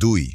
2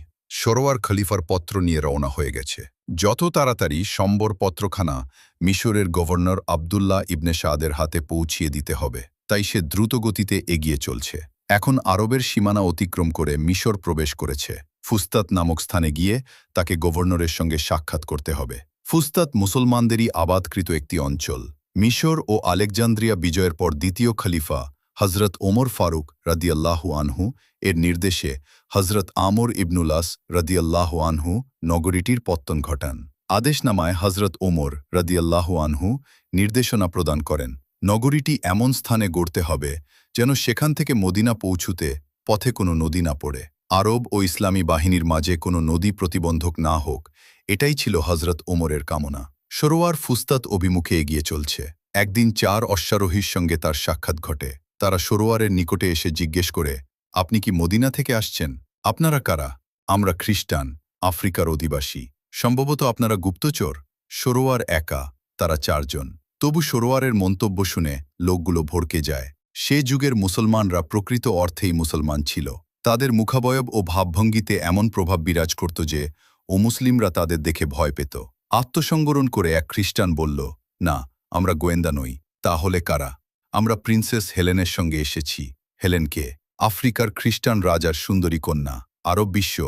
সরোয়ার খলিফার পত্র নিয়ে রওনা হয়ে গেছে। যত তাড়াতাড়ি সম্বর পত্রখানা মিশরের গভর্নর আবদুল্লাহ ইবনে সাদের হাতে পৌঁছিয়ে দিতে হবে, তাই সে দ্রুতগতিতে এগিয়ে চলছে। এখন আরবের সীমানা অতিক্রম করে মিশর প্রবেশ করেছে। ফুস্তাত নামক স্থানে গিয়ে তাকে গভর্নরের সঙ্গে সাক্ষাৎ করতে হবে। ফুস্তাত মুসলমানদেরই আবাদকৃত একটি অঞ্চল। মিশর ও আলেকজান্দ্রিয়া বিজয়ের পর দ্বিতীয় খলিফা হজরত ওমর ফারুক রাদিয়াল্লাহু আনহু এর নির্দেশে হজরত আমর ইবনুলাস রাদিয়াল্লাহু আনহু নগরীটির পত্তন ঘটান। আদেশনামায় হজরত ওমর রাদিয়াল্লাহু আনহু নির্দেশনা প্রদান করেন, নগরীটি এমন স্থানে গড়তে হবে যেন সেখান থেকে মদিনা পৌঁছুতে পথে কোনো নদী না পড়ে। আরব ও ইসলামী বাহিনীর মাঝে কোনো নদী প্রতিবন্ধক না হোক, এটাই ছিল হজরত ওমরের কামনা। সরোয়ার ফুস্তাত অভিমুখে এগিয়ে চলছে। একদিন 4 অশ্বারোহীর সঙ্গে তার সাক্ষাৎ ঘটে। তারা সরোয়ারের নিকটে এসে জিজ্ঞেস করে, আপনি কি মদিনা থেকে আসছেন? আপনারা কারা? আমরা খ্রিস্টান, আফ্রিকার অধিবাসী। সম্ভবত আপনারা গুপ্তচর। সরোয়ার একা, তারা 4 জন। তবু সরোয়ারের মন্তব্য শুনে লোকগুলো ভড়কে যায়। সে যুগের মুসলমানরা প্রকৃত অর্থেই মুসলমান ছিল। তাদের মুখাবয়ব ও ভাবভঙ্গিতে এমন প্রভাব বিরাজ করত যে অমুসলিমরা তাদের দেখে ভয় পেত। আত্মসংবরণ করে এক খ্রিস্টান বলল, না, আমরা গোয়েন্দা নই। তাহলে কারা? আমরা প্রিন্সেস হেলেনের সঙ্গে এসেছি। হেলেন কে? আফ্রিকার খ্রিস্টান রাজার সুন্দরী কন্যা। আরব বিশ্ব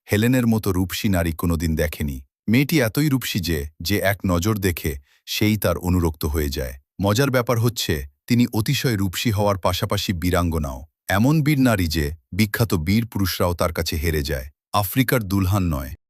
হেলেনের মতো রূপসী নারী কোনোদিন দেখেনি। মেয়েটি এতই রূপসী যে এক নজর দেখে সেই তার অনুরক্ত হয়ে যায়। মজার ব্যাপার হচ্ছে, তিনি অতিশয় রূপসী হওয়ার পাশাপাশি বীরাঙ্গনাও। এমন বীর নারী যে বিখ্যাত বীর পুরুষরাও তার কাছে হেরে যায়। আফ্রিকার দুলহান নয়,